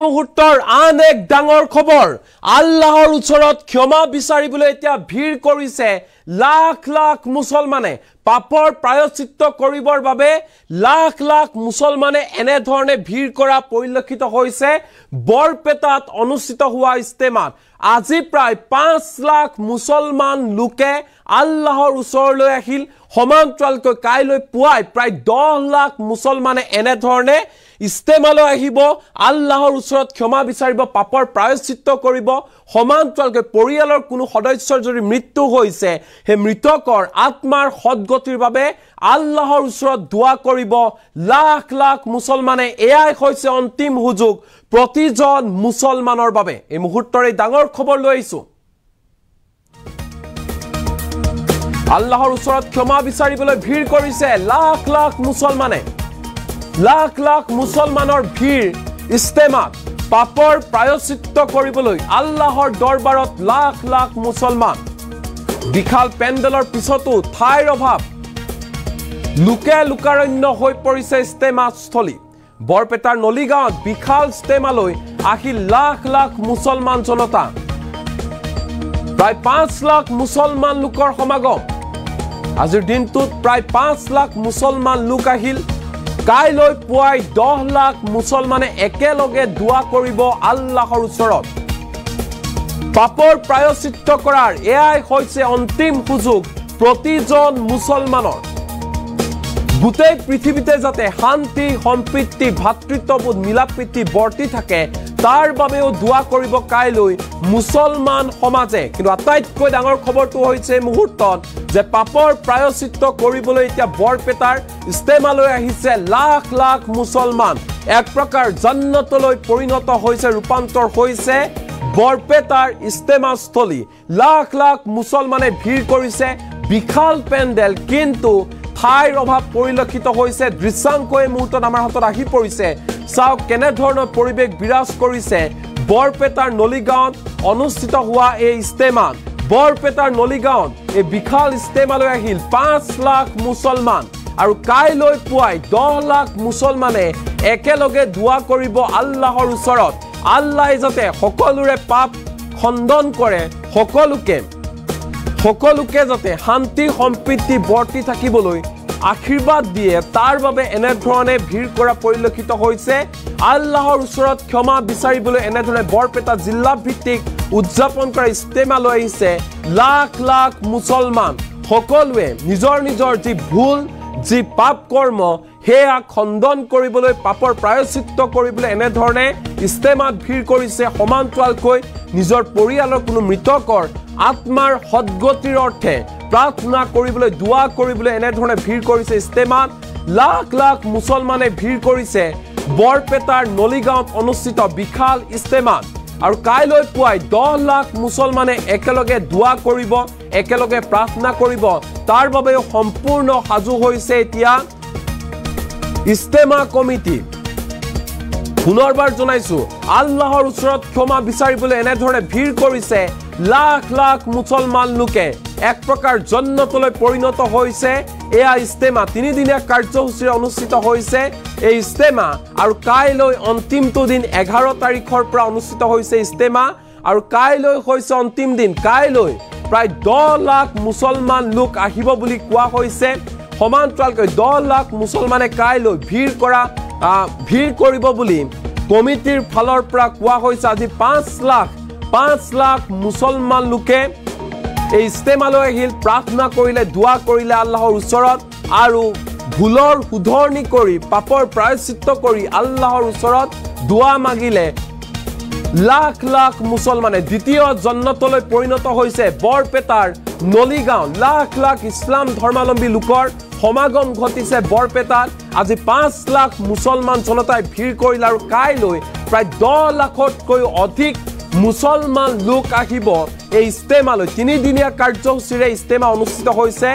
মুহূৰ্তৰ আন এক ডাঙৰ খবৰ আল্লাহৰ ওচৰত ক্ষমা বিচাৰিবলৈ এতিয়া ভিৰ কৰিছে লাখ লাখ মুছলমানে পাপৰ প্ৰায়শ্চিত্ত কৰিবৰ বাবে লাখ লাখ মুছলমানে এনে ধৰণে ভিৰ কৰা পৰিলক্ষিত হৈছে বৰপেটাত অনুষ্ঠিত হোৱা ইস্তেমাত আজি প্ৰায় 5 লাখ মুছলমান লোকে আল্লাহৰ ওচৰলৈ আহিল সমান্তৰালকৈ কাইলৈ পুৱাই প্ৰায় 10 লাখ মুছলমানে এনে ধৰণে ইস্তেমালৈ আহিব আল্লাহৰ ওচৰত ক্ষমা বিচাৰিব পাপৰ প্ৰায়শ্চিত্ত কৰিব সমান্তৰালকৈ পৰিয়ালৰ কোনো সদস্যৰ যদি মৃত্যু হৈছে হে মৃতকৰ আত্মাৰ সদগতিৰ বাবে আল্লাহৰ ওচৰত দোৱা কৰিব লাখ লাখ মুছলমানে এয়াই হৈছে অন্তিম সুযোগ প্ৰতিজন মুছলমানৰ বাবে এই মুহূৰ্তৰে ডাঙৰ খবৰ লৈ আহিছো আল্লাহৰ ওচৰত ক্ষমা বিচাৰিবলৈ ভিৰ কৰিছে লাখ লাখ মুছলমানে লাখ লাখ মুছলমানৰ ভিৰ ইস্তেমাত পাপৰ প্ৰায়শ্চিত্ত কৰিবলৈ আল্লাহৰ দৰবাৰত লাখ লাখ মুছলমান বিশাল পেণ্ডেলৰ পিছতো ঠাইৰ অভাৱ লোকে লোকাৰণ্য হৈ পৰিছে ইস্তেমাস্থলী বৰপেটাৰ নলিগাঁৱত বিশাল ইস্তেমালৈ আহিল লাখ লাখ মুছলমান জনতা প্ৰায় 5 লাখ মুছলমান লোকৰ সমাগম আজিৰ দিনটোত প্ৰায় 5 লাখ মুছলমান লোক আহিল কাইলৈ পুৱাই 10 লাখ মুছলমানে একেলগে দোৱা কৰিব আল্লাহৰ ওচৰত পাপৰ প্ৰায়শ্চিত্ত কৰাৰ এয়াই হৈছে অন্তিম সুযোগ প্ৰতিজন মুছলমানৰ গোটেই পৃথিৱীতে যাতে শান্তি সম্প্ৰীতি ভাতৃত্ববোধ মিলাপ্ৰীতি বৰ্তি থাকে তাৰ বাবেও দোৱা কৰিব কাইলৈ মুছলমান সমাজে কিন্তু আটাইতকৈ ডাঙৰ খবৰটো হৈছে মুহূৰ্তত যে পাপৰ প্ৰায়শ্চিত্ত কৰিবলৈ এতিয়া বৰপেটাৰ ইস্তেমালৈ আহিছে লাখ লাখ মুছলমান এক প্ৰকাৰ জান্নাতলৈ পৰিণত হৈছে ৰূপান্তৰ হৈছে বৰপেটাৰ ইস্তেমাস্থলী লাখ লাখ মুছলমানে ভিৰ কৰিছে বিশাল পেণ্ডেল কিন্তু ঠাইৰ অভাৱ পৰিলক্ষিত হৈছে দৃশ্যাংকই মুহূৰ্তত আমাৰ হাতত আহি পৰিছে চাওক কেনে ধৰণৰ পৰিৱেশ বিৰাজ কৰিছে বৰপেটাৰ নলিগাঁৱত অনুষ্ঠিত হোৱা এই ইস্তেমাত বৰপেটাৰ নলিগাঁৱত এই বিশাল ইস্তেমালৈ আহিল 5 লাখ মুছলমান আৰু কাইলৈ পুৱাই 10 লাখ মুছলমানে একেলগে দোৱা কৰিব আল্লাহৰ ওচৰত আল্লাহ যাতে সকলোৰে পাপ খণ্ডন কৰে সকলোকে যাতে শান্তি সম্প্ৰীতি বৰ্তি থাকিবলৈ আশীৰ্বাদ দিয়ে তাৰ বাবে এনে ধৰণে ভিৰ কৰা পৰিলক্ষিত হৈছে আল্লাহৰ ওচৰত ক্ষমা বিচাৰিবলৈ এনে ধৰণে বৰপেটা জিলা ভিত্তিক উদযাপন কৰা ইস্তেমালৈ আহিছে লাখ লাখ মুছলমান সকলোৱে নিজৰ নিজৰ যি ভুল যি পাপ কৰ্ম হেয়া খণ্ডন কৰিবলৈ পাপৰ প্ৰায়শ্চিত্ত কৰিবলৈ এনে ধৰণে ইস্তেমাত ভিৰ কৰিছে সমান্তৰালকৈ নিজৰ পৰিয়ালৰ কোনো মৃতকৰ আত্মাৰ সদগতিৰ অৰ্থে প্ৰাৰ্থনা কৰিবলৈ দোৱা কৰিবলৈ এনে ধৰণে ভিৰ কৰিছে ইস্তেমাত লাখ লাখ মুছলমানে ভিৰ কৰিছে বৰপেটাৰ নলিগাঁৱত অনুষ্ঠিত বিশাল ইস্তেমাত আৰু কাইলৈ পুৱাই 10 লাখ মুছলমানে একেলগে দোৱা কৰিব একেলগে প্ৰাৰ্থনা কৰিব তাৰ বাবে সম্পূৰ্ণ সাজু হৈছে এতিয়া ইস্তেমা কমিটি পুনৰবাৰ জনাইছো আল্লাহৰ ওচৰত ক্ষমা বিচাৰিবলৈ এনে ধৰণে ভিৰ কৰিছে লাখ লাখ মুছলমান লোকে এক প্ৰকাৰ জান্নাতলৈ পৰিণত হৈছে এয়া ইস্তেমা 3 দিনীয়া কাৰ্যসূচীৰে অনুষ্ঠিত হৈছে এই ইস্তেমা আৰু কাইলৈ অন্তিমটো দিন 11 তাৰিখৰ পৰা অনুষ্ঠিত হৈছে ইস্তেমা আৰু কাইলৈ হৈছে অন্তিম দিন কাইলৈ প্ৰায় 10 লাখ মুছলমান লোক আহিব বুলি কোৱা হৈছে সমান্তৰালকৈ 10 লাখ মুছলমানে কাইলৈ ভিৰ কৰিব বুলি কমিটিৰ ফালৰ পৰা কোৱা হৈছে আজি 5 লাখ মুছলমান লোকে এই ইস্তেমালৈ আহিল প্ৰাৰ্থনা কৰিলে দোৱা কৰিলে আল্লাহৰ ওচৰত আৰু ভুলৰ শুধৰণি কৰি পাপৰ প্ৰায়শ্চিত্ত কৰি আল্লাহৰ ওচৰত দোৱা মাগিলে লাখ লাখ মুছলমানে দ্বিতীয় জান্নাতলৈ পৰিণত হৈছে বৰপেটাৰ নলিগাঁও লাখ লাখ ইছলাম ধৰ্মাৱলম্বী লোকৰ সমাগম ঘটিছে বৰপেটাত আজি 5 লাখ মুছলমান জনতাই ভিৰ কৰিলে আৰু কাইলৈ প্ৰায় 10 লাখতকৈ অধিক মুছলমান লোক আহিব এই ইস্তেমালৈ 3 দিনীয়া কাৰ্যসূচীৰে ইস্তেমা অনুষ্ঠিত হৈছে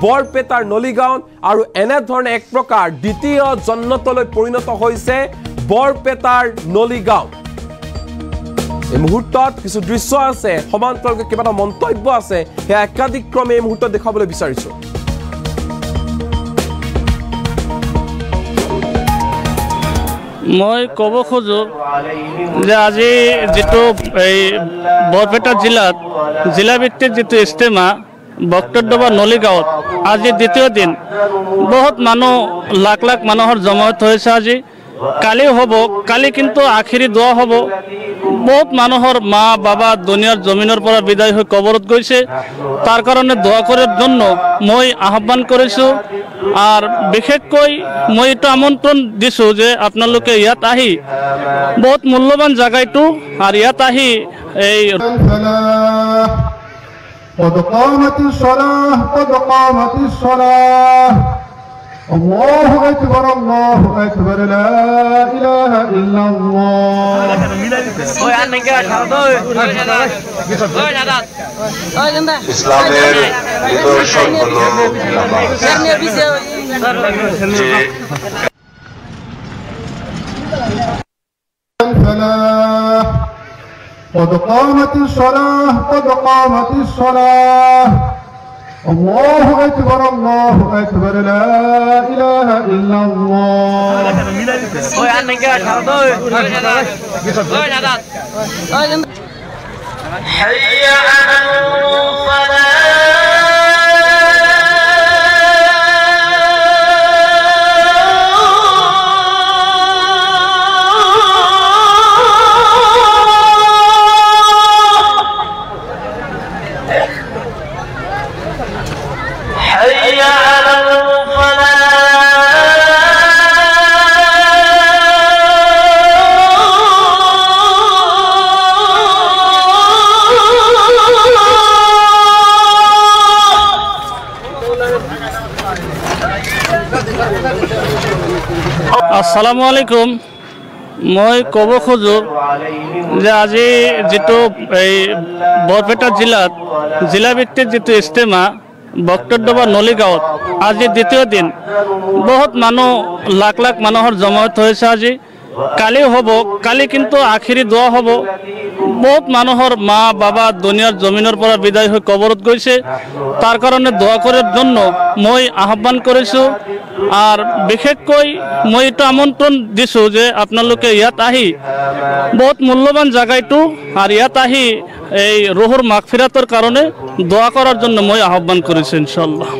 বৰপেটাৰ নলিগাঁৱত আৰু এনে ধৰণে এক প্ৰকাৰ দ্বিতীয় জান্নাতলৈ পৰিণত হৈছে বৰপেটাৰ নলিগাঁও এই মুহূৰ্তত কিছু দৃশ্য আছে সমান্তৰালকৈ কেইবাটা মন্তব্য আছে সেয়া একাধিক্ৰমে এই মুহূৰ্তত দেখাবলৈ বিচাৰিছো মই ক'ব খোজো যে আজি যেটো এই বৰপেটা জিলাত জিলাভিত্তিক যেটো ইস্তেমা বক্তব্য নলিগাঁৱত আজি দ্বিতীয় দিন বহুত মানুহ লাখ লাখ মানুহৰ জমায়েত হৈছে আজি কালি হ'ব কালি কিন্তু আখিৰি দোয়া হ'ব বহুত মানুহৰ মা বাবা দুনিয়াৰ জমিনৰ পৰা বিদায় হৈ কবৰত গৈছে তাৰ কাৰণে দোয়া কৰাৰ জন্য মই আহ্বান কৰিছো আর বিশেষকৈ মই এটা আমন্ত্রণ দিছো যে আপোনালোকে ইয়াত আহি বহুত মূল্যবান জায়গাটো আর ইয়াত আহি এই قد قامت الصلاة قد قامت الصلاة الله أكبر لا إله إلا الله ইসলামের নিদর্শন হলো الفلاح قد قامت الصلاة قد قامت الصلاة الله أكبر لا إله إلا الله حي على الصلاة حي على আসসালামু আলাইকুম মই ক'ব খোজো যে আজি যেটো এই বৰপেটা জিলাত জিলাভিত্তিক যেটো ইস্তেমা বক্তব্য নলিগাঁৱত আজি দ্বিতীয় দিন বহুত মানুহ লাখ লাখ মানুহৰ জমায়েত হৈছে আজি কালি হ'ব কালি কিন্তু আখিৰি দোয়া হ'ব বহুত মানুহৰ মা বাবা দুনিয়াৰ জমিনৰ পৰা বিদায় হৈ কবৰত গৈছে তাৰ কাৰণে দোয়া কৰাৰ জন্য মই আহ্বান কৰিছো আর বিশেষকৈ মই এটা আমন্ত্রণ দিছো যে আপোনালোকে ইয়াত আহি বহুত মূল্যবান জায়গাটো আর ইয়াত আহি এই রুহুর মাগফিরাতের কারণে দোয়া করার জন্য মই আহ্বান করেছি ইনশাআল্লাহ।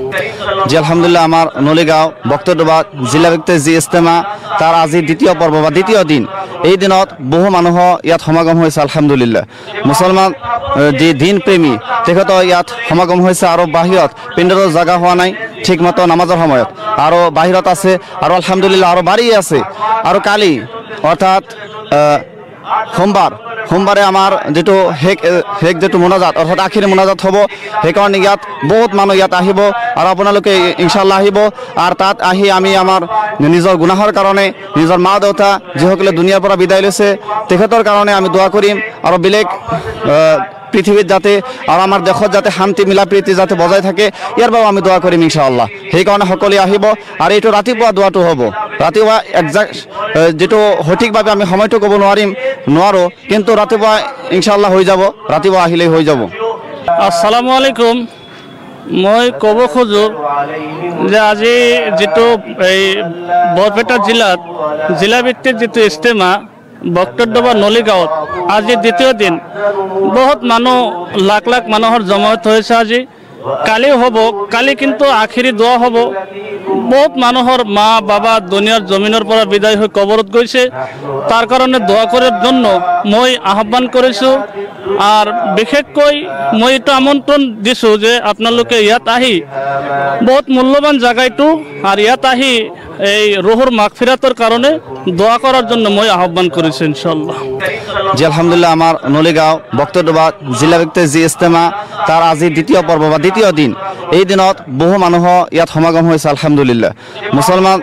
জি আলহামদুলিল্লাহ আমার নলিগাঁও বক্তব্য জিলা ভিত্তিক যি ইস্তেমা তার আজি দ্বিতীয় পর্ব বা দ্বিতীয় দিন এই দিনত বহু মানুহ ইয়াত সমাগম হৈছে আলহামদুলিল্লাহ মুছলমান যি দিন প্ৰেমী তেখেত ইয়াত সমাগম হৈছে আৰু বাহিৰত পিণ্ডৰ জায়গা হোৱা নাই ঠিকমতো নামাজৰ সময়ত আৰু বাহিৰত আছে আৰু আলহামদুলিল্লাহ আৰু বাঢ়ি আছে আৰু কালি অৰ্থাৎ সোমবাৰে আমাৰ যেটো হেক যেটো মোনাজাত অৰ্থাৎ আখিৰি মোনাজাত হ'ব সেইকাৰণে ইয়াত বহুত মানুহ ইয়াত আহিব আৰু আপোনালোকে ইনশাআল্লাহ আহিব আৰু তাত আহি আমি আমাৰ নিজৰ গুনাহৰ কাৰণে নিজৰ মা দেউতা যিসকলে দুনিয়াৰ পৰা বিদায় লৈছে তেখেতৰ কাৰণে আমি দোয়া কৰিম আৰু বেলেগ পৃথিৱীত যাতে আৰু আমাৰ দেশত যাতে শান্তি মিলা প্ৰীতি যাতে বজাই থাকে ইয়াৰ বাবে আমি দোয়া কৰিম ইনশাআল্লাহ সেইকাৰণে সকলোৱে আহিব আৰু এইটো ৰাতিপুৱা দোয়াটো হ'ব ৰাতিপুৱা একজাক্ট যেটো সঠিকভাৱে আমি সময়টো ক'ব নোৱাৰো কিন্তু ৰাতিপুৱা ইনশাআল্লাহ হৈ যাব ৰাতিপুৱা আহিলেই হৈ যাব। আসসালামু আলাইকুম মই ক'ব খোজো যে আজি যেটো এই বৰপেটা জিলাত জিলাভিত্তিক যেটো ইস্তেমা বক্তব্য নলিগাঁৱত আজি দ্বিতীয় দিন বহুত মানুহ লাখ লাখ মানুহৰ জমায়েত হৈছে আজি কালি হ'ব কালি কিন্তু আখিৰি দোয়া হ'ব বহুত মানুহৰ মা বাবা দুনিয়াৰ জমিনৰ পৰা বিদায় হৈ কবৰত গৈছে তাৰ কাৰণে দোয়া কৰাৰ জন্য মই আহ্বান কৰিছো আর বিশেষকৈ মই এটা আমন্ত্রণ দিছো যে আপোনালোকে ইয়াত আহি বহুত মূল্যবান জায়গাটো আর ইয়াত আহি এই রুহুর মাগফিরাতের কারণে দোয়া করার জন্য মই আহ্বান করেছি ইনশাআল্লাহ। জি আলহামদুলিল্লাহ আমার নলিগাঁও বক্তব্য জিলা ভিত্তিক যি ইস্তেমা তার আজি দ্বিতীয় পর্ব বা দ্বিতীয় দিন এই দিনত বহু মানুহ ইয়াত সমাগম হৈছে আলহামদুলিল্লাহ মুছলমান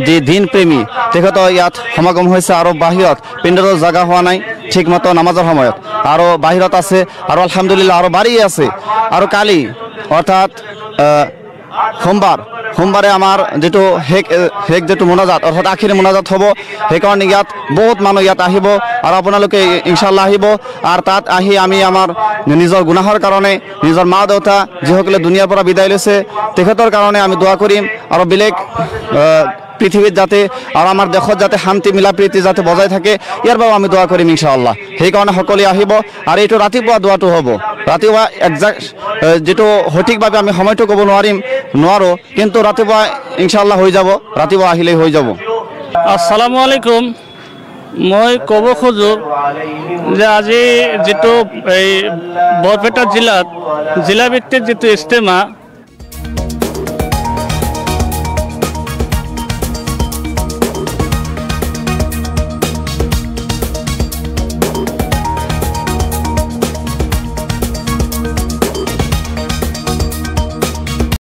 যি দিন প্ৰেমী তেখেত ইয়াত সমাগম হৈছে আৰু বাহিৰত পিণ্ডৰ জায়গা হোৱা নাই ঠিকমতো নামাজৰ সময়ত আৰু বাহিৰত আছে আৰু আলহামদুলিল্লাহ আৰু বাঢ়ি আছে আৰু কালি অৰ্থাৎ সোমবাৰে আমাৰ যেটো হেক যেটো মোনাজাত অৰ্থাৎ আখিৰি মোনাজাত হ'ব সেইকাৰণে ইয়াত বহুত মানুহ ইয়াত আহিব আৰু আপোনালোকে ইনশাআল্লাহ আহিব আৰু তাত আহি আমি আমাৰ নিজৰ গুনাহৰ কাৰণে নিজৰ মা দেউতা যিসকলে দুনিয়াৰ পৰা বিদায় লৈছে তেখেতৰ কাৰণে আমি দোয়া কৰিম আৰু বেলেগ পৃথিৱীত যাতে আৰু আমাৰ দেশত যাতে শান্তি মিলা প্ৰীতি যাতে বজাই থাকে ইয়াৰ বাবে আমি দোৱা কৰিম ইনশাআল্লাহ। সেইকাৰণে সকলোৱে আহিব আৰু এইটো ৰাতিপুৱা দোৱাটো হ'ব। ৰাতিপুৱা একজাক্ট যেটো সঠিকভাৱে আমি সময়টো ক'ব নোৱাৰো, কিন্তু ৰাতিপুৱা ইনশাআল্লাহ হৈ যাব, ৰাতিপুৱা আহিলেই হৈ যাব। আসসালামু আলাইকুম। মই ক'ব খোজো যে আজি যেটো এই বৰপেটা জিলাত জিলাভিত্তিক যেটো ইজতেমা